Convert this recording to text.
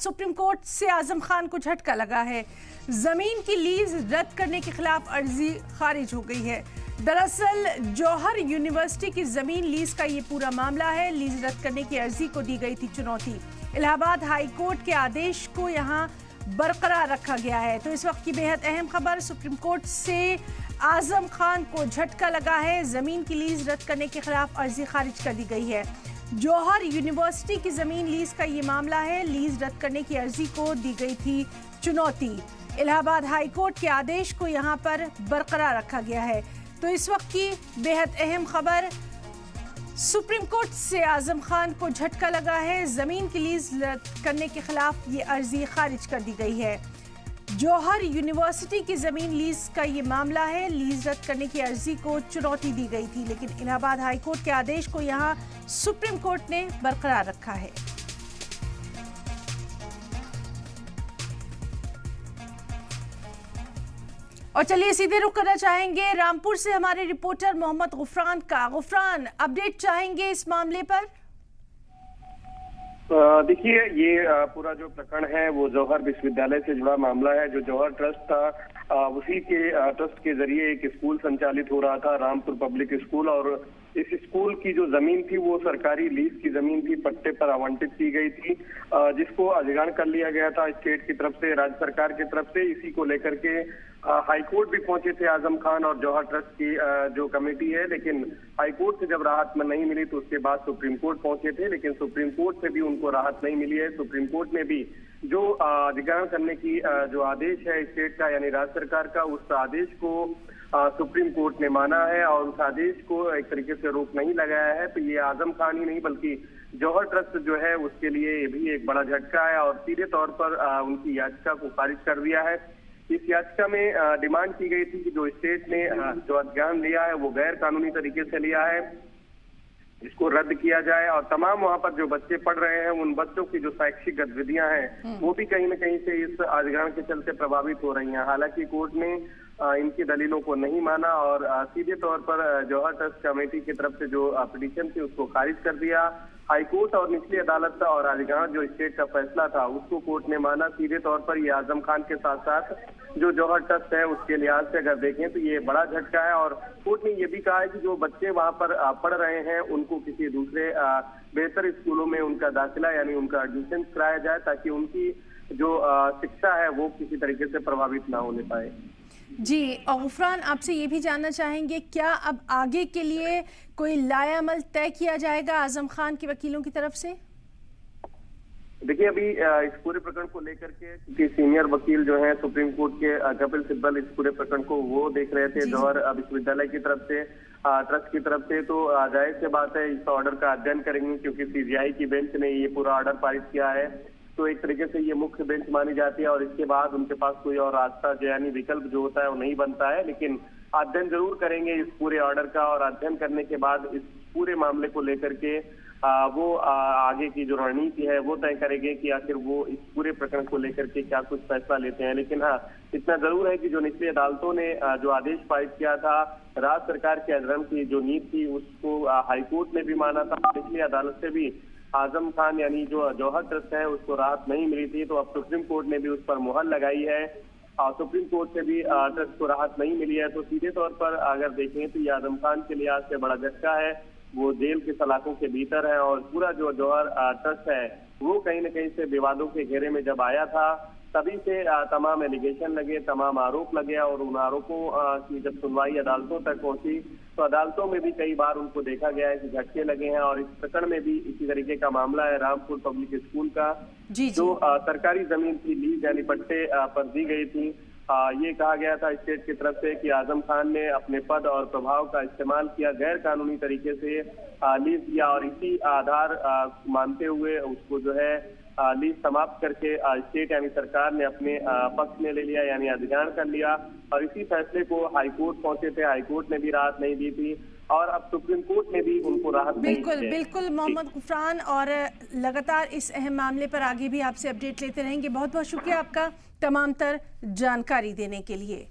Supreme court से आजम खान को झटका लगा है। जमीन की लीज रद्द करने के खिलाफ अर्जी खारिज हो गई है। दरअसल जौहर यूनिवर्सिटी की जमीन लीज का ये पूरा मामला है। लीज रद्द करने की अर्जी को दी गई थी चुनौती। इलाहाबाद हाई कोर्ट के आदेश को यहाँ बरकरार रखा गया है। तो इस वक्त की बेहद अहम खबर, सुप्रीम कोर्ट से आजम खान को झटका लगा है। जमीन की लीज रद्द करने के खिलाफ अर्जी खारिज कर दी गई है। जौहर यूनिवर्सिटी की जमीन लीज का ये मामला है। लीज रद्द करने की अर्जी को दी गई थी चुनौती। इलाहाबाद हाई कोर्ट के आदेश को यहाँ पर बरकरार रखा गया है। तो इस वक्त की बेहद अहम खबर, सुप्रीम कोर्ट से आजम खान को झटका लगा है। जमीन की लीज रद्द करने के खिलाफ ये अर्जी खारिज कर दी गई है। जौहर यूनिवर्सिटी की जमीन लीज का ये मामला है। लीज रद्द करने की अर्जी को चुनौती दी गई थी, लेकिन इलाहाबाद हाई कोर्ट के आदेश को यहाँ सुप्रीम कोर्ट ने बरकरार रखा है। और चलिए सीधे रुख करना चाहेंगे रामपुर से हमारे रिपोर्टर मोहम्मद गुफरान का। गुफरान, अपडेट चाहेंगे इस मामले पर? देखिए, ये पूरा जो प्रकरण है वो जौहर विश्वविद्यालय से जुड़ा मामला है। जो जौहर ट्रस्ट था उसी के ट्रस्ट के जरिए एक स्कूल संचालित हो रहा था, रामपुर पब्लिक स्कूल, और इस स्कूल की जो जमीन थी वो सरकारी लीज की जमीन थी, पट्टे पर आवंटित की गई थी, जिसको अधिग्रहण कर लिया गया था स्टेट की तरफ से, राज्य सरकार की तरफ से। इसी को लेकर के हाईकोर्ट भी पहुंचे थे आजम खान और जौहर ट्रस्ट की जो कमेटी है, लेकिन हाईकोर्ट से जब राहत में नहीं मिली तो उसके बाद सुप्रीम कोर्ट पहुंचे थे, लेकिन सुप्रीम कोर्ट से भी उनको राहत नहीं मिली है। सुप्रीम कोर्ट ने भी जो अधिग्रहण करने की जो आदेश है स्टेट का यानी राज्य सरकार का, उस आदेश को सुप्रीम कोर्ट ने माना है और उस आदेश को एक तरीके से रोक नहीं लगाया है। तो ये आजम खान ही नहीं बल्कि जौहर ट्रस्ट जो है उसके लिए भी एक बड़ा झटका है और सीधे तौर पर उनकी याचिका को खारिज कर दिया है। इस याचिका में डिमांड की गई थी कि जो स्टेट ने जो अधिग्रहण लिया है वो गैर कानूनी तरीके से लिया है, इसको रद्द किया जाए और तमाम वहां पर जो बच्चे पढ़ रहे हैं उन बच्चों की जो शैक्षिक गतिविधियां हैं वो भी कहीं न कहीं से इस अधिग्रहण के चलते प्रभावित हो रही हैं। हालांकि कोर्ट ने इनकी दलीलों को नहीं माना और सीधे तौर पर जौहर ट्रस्ट कमेटी की तरफ से जो पिटीशन थी उसको खारिज कर दिया। हाईकोर्ट और निचली अदालत और अधिग्रहण जो स्टेट का फैसला था उसको कोर्ट ने माना। सीधे तौर पर ये आजम खान के साथ साथ जो जौहर ट्रस्ट है उसके लिहाज से अगर देखें तो ये बड़ा झटका है। और कोर्ट ने ये भी कहा है कि जो बच्चे वहां पर पढ़ रहे हैं उनको किसी दूसरे बेहतर स्कूलों में उनका दाखिला यानी उनका एडमिशन कराया जाए, ताकि उनकी जो शिक्षा है वो किसी तरीके से प्रभावित ना होने पाए। जी, और गुफरान, आपसे ये भी जानना चाहेंगे, क्या अब आगे के लिए कोई लाएअमल तय किया जाएगा आजम खान के वकीलों की तरफ से? देखिए, अभी इस पूरे प्रकरण को लेकर के क्योंकि सीनियर वकील जो हैं सुप्रीम कोर्ट के कपिल सिब्बल इस पूरे प्रकरण को वो देख रहे थे जौहर विश्वविद्यालय की तरफ से, ट्रस्ट की तरफ से, तो जाहिर सी बात है इस ऑर्डर का अध्ययन करेंगे क्योंकि सीजीआई की बेंच ने ये पूरा ऑर्डर पारित किया है। तो एक तरीके से ये मुख्य बेंच मानी जाती है और इसके बाद उनके पास कोई और रास्ता यानी विकल्प जो होता है वो नहीं बनता है। लेकिन अध्ययन जरूर करेंगे इस पूरे ऑर्डर का और अध्ययन करने के बाद इस पूरे मामले को लेकर के वो आगे की जो रणनीति है वो तय करेंगे कि आखिर वो इस पूरे प्रकरण को लेकर के क्या कुछ फैसला लेते हैं। लेकिन हाँ, इतना जरूर है कि जो निचली अदालतों ने जो आदेश पारित किया था राज्य सरकार के अधिग्रहण की जो नीति थी उसको हाईकोर्ट ने भी माना था। निचली अदालत से भी आजम खान यानी जो जौहर ट्रस्ट है उसको राहत नहीं मिली थी, तो अब सुप्रीम कोर्ट ने भी उस पर मुहर लगाई है और सुप्रीम कोर्ट से भी ट्रस्ट को राहत नहीं मिली है। तो सीधे तौर पर अगर देखें तो ये आजम खान के लिहाज से बड़ा झटका है। वो जेल के सलाखों के भीतर है और पूरा जो जौहर ट्रस्ट है वो कहीं न कहीं से विवादों के घेरे में जब आया था तभी से तमाम एलिगेशन लगे, तमाम आरोप लगे और उन आरोपों की जब सुनवाई अदालतों तक पहुंची तो अदालतों में भी कई बार उनको देखा गया है कि झटके लगे हैं। और इस प्रकरण में भी इसी तरीके का मामला है रामपुर पब्लिक स्कूल का, जो सरकारी जमीन की लीज यानी पट्टे पर दी गई थी। ये कहा गया था स्टेट की तरफ से कि आजम खान ने अपने पद और प्रभाव का इस्तेमाल किया, गैर कानूनी तरीके से लीज दिया और इसी आधार मानते हुए उसको जो है लीज समाप्त करके स्टेट यानी सरकार ने अपने पक्ष में ले लिया यानी अधिग्रहण कर लिया। और इसी फैसले को हाईकोर्ट पहुंचे थे, हाईकोर्ट ने भी राहत नहीं दी थी और अब सुप्रीम कोर्ट ने भी उनको राहत नहीं दी है। बिल्कुल मोहम्मद गुफरान, और लगातार इस अहम मामले पर आगे भी आपसे अपडेट लेते रहेंगे। बहुत बहुत शुक्रिया आपका तमाम तर जानकारी देने के लिए।